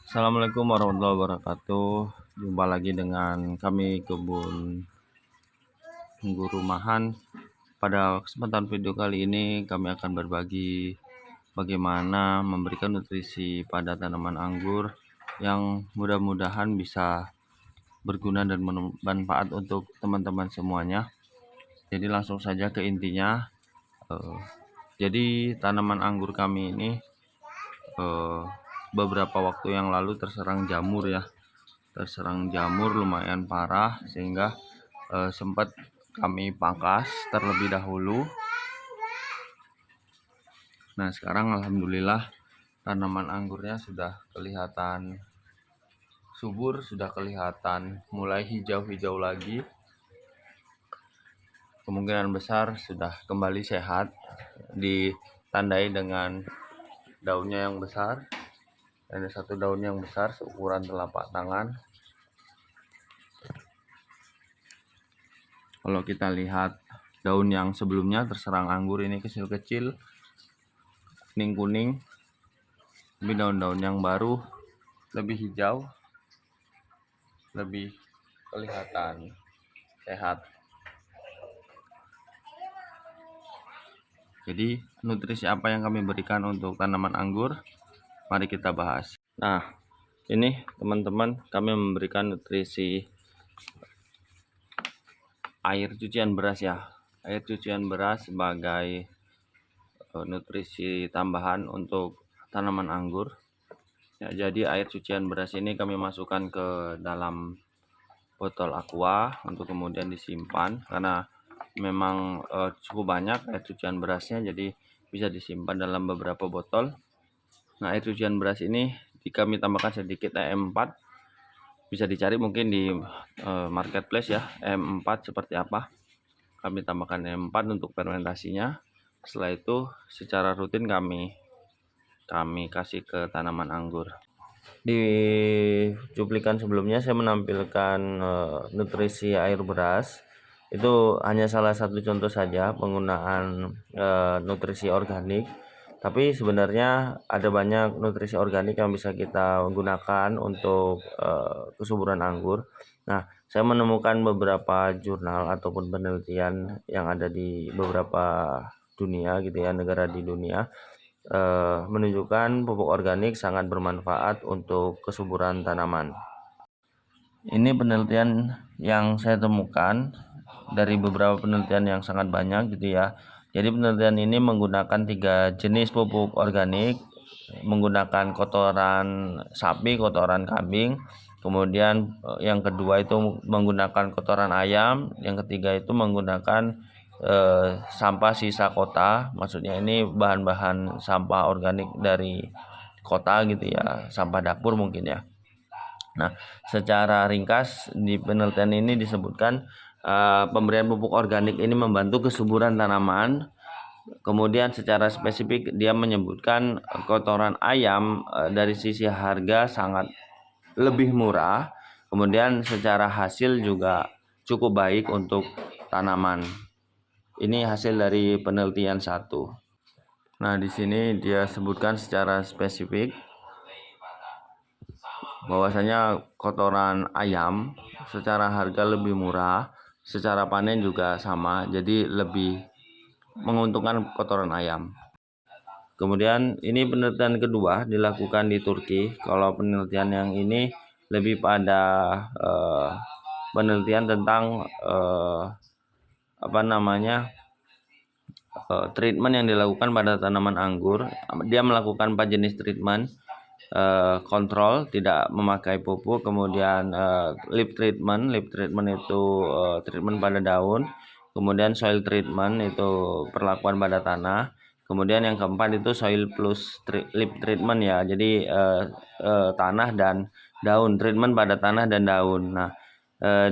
Assalamualaikum warahmatullahi wabarakatuh. Jumpa lagi dengan kami kebun anggur rumahan. Pada kesempatan video kali ini kami akan berbagi bagaimana memberikan nutrisi pada tanaman anggur yang mudah-mudahan bisa berguna dan bermanfaat untuk teman-teman semuanya. Jadi langsung saja ke intinya. Jadi tanaman anggur kami ini beberapa waktu yang lalu terserang jamur ya. Terserang jamur lumayan parah sehingga sempat kami pangkas terlebih dahulu. Nah, sekarang alhamdulillah tanaman anggurnya sudah kelihatan subur, sudah kelihatan mulai hijau-hijau lagi. Kemungkinan besar sudah kembali sehat, ditandai dengan daunnya yang besar. Ada satu daun yang besar seukuran telapak tangan. Kalau kita lihat daun yang sebelumnya terserang anggur ini kecil-kecil, kuning-kuning. Tapi daun-daun yang baru lebih hijau, lebih kelihatan sehat. Jadi nutrisi apa yang kami berikan untuk tanaman anggur? Mari kita bahas. Nah, ini teman-teman, kami memberikan nutrisi air cucian beras ya. Air cucian beras sebagai nutrisi tambahan untuk tanaman anggur. Ya, jadi air cucian beras ini kami masukkan ke dalam botol aqua untuk kemudian disimpan, karena memang cukup banyak air cucian berasnya, jadi bisa disimpan dalam beberapa botol. Nah, air cucian beras ini kami tambahkan sedikit EM4. Bisa dicari mungkin di marketplace ya, EM4 seperti apa. Kami tambahkan EM4 untuk fermentasinya. Setelah itu secara rutin kami kasih ke tanaman anggur. Di cuplikan sebelumnya saya menampilkan nutrisi air beras. Itu hanya salah satu contoh saja penggunaan nutrisi organik. Tapi sebenarnya ada banyak nutrisi organik yang bisa kita gunakan untuk kesuburan anggur. Nah, saya menemukan beberapa jurnal ataupun penelitian yang ada di beberapa dunia gitu ya, negara di dunia, menunjukkan pupuk organik sangat bermanfaat untuk kesuburan tanaman. Ini penelitian yang saya temukan dari beberapa penelitian yang sangat banyak gitu ya. Jadi penelitian ini menggunakan 3 jenis pupuk organik, menggunakan kotoran sapi, kotoran kambing, kemudian yang kedua itu menggunakan kotoran ayam, yang ketiga itu menggunakan sampah sisa kota. Maksudnya ini bahan-bahan sampah organik dari kota gitu ya, sampah dapur mungkin ya. Nah, secara ringkas di penelitian ini disebutkan pemberian pupuk organik ini membantu kesuburan tanaman. Kemudian secara spesifik dia menyebutkan kotoran ayam dari sisi harga sangat lebih murah. Kemudian secara hasil juga cukup baik untuk tanaman. Ini hasil dari penelitian 1. Nah, di sini dia sebutkan secara spesifik bahwasanya kotoran ayam secara harga lebih murah, secara panen juga sama, jadi lebih menguntungkan kotoran ayam. Kemudian ini penelitian kedua dilakukan di Turki. Kalau penelitian yang ini lebih pada penelitian tentang treatment yang dilakukan pada tanaman anggur. Dia melakukan 4 jenis treatment. Kontrol, tidak memakai pupuk, kemudian leaf treatment itu treatment pada daun, kemudian soil treatment itu perlakuan pada tanah, kemudian yang keempat itu soil plus leaf treatment ya, jadi tanah dan daun, treatment pada tanah dan daun. Nah,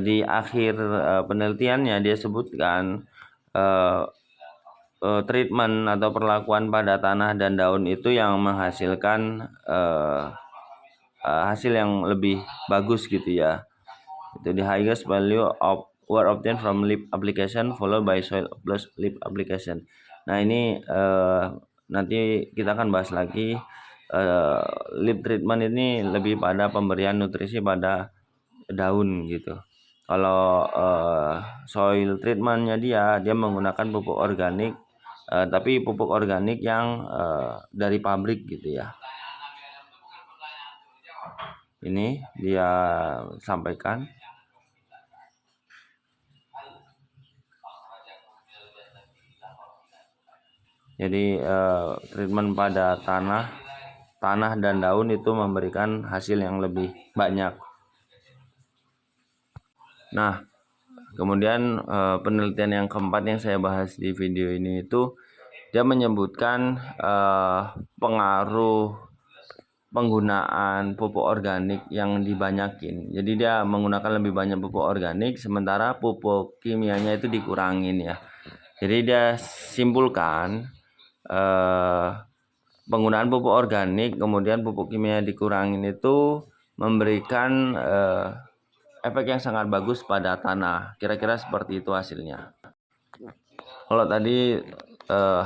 di akhir penelitiannya dia sebutkan treatment atau perlakuan pada tanah dan daun itu yang menghasilkan hasil yang lebih bagus gitu ya. Itu the highest value of were obtained from leaf application followed by soil plus leaf application. Nah, ini nanti kita akan bahas lagi leaf treatment ini lebih pada pemberian nutrisi pada daun gitu. Kalau soil treatmentnya dia menggunakan pupuk organik, tapi pupuk organik yang dari pabrik gitu ya. Ini dia sampaikan. Jadi treatment pada tanah dan daun itu memberikan hasil yang lebih banyak. Nah, kemudian penelitian yang keempat yang saya bahas di video ini itu dia menyebutkan pengaruh penggunaan pupuk organik yang dibanyakin. Jadi dia menggunakan lebih banyak pupuk organik sementara pupuk kimianya itu dikurangin ya. Jadi dia simpulkan penggunaan pupuk organik kemudian pupuk kimia dikurangin itu memberikan efek yang sangat bagus pada tanah. Kira-kira seperti itu hasilnya. Kalau tadi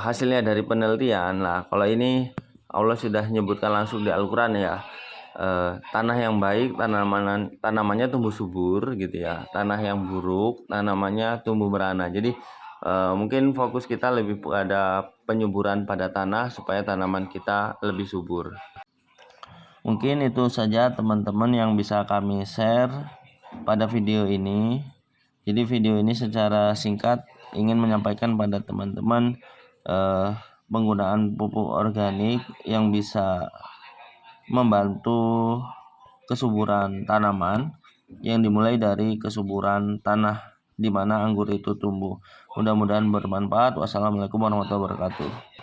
hasilnya dari penelitian lah, kalau ini Allah sudah menyebutkan langsung di Al-Quran ya. Tanah yang baik tanamannya tumbuh subur gitu ya. Tanah yang buruk tanamannya tumbuh berana. Jadi mungkin fokus kita lebih pada penyuburan pada tanah supaya tanaman kita lebih subur. Mungkin itu saja teman-teman yang bisa kami share pada video ini. Jadi video ini secara singkat ingin menyampaikan pada teman-teman penggunaan pupuk organik yang bisa membantu kesuburan tanaman yang dimulai dari kesuburan tanah di mana anggur itu tumbuh. Mudah-mudahan bermanfaat. Wassalamualaikum warahmatullahi wabarakatuh.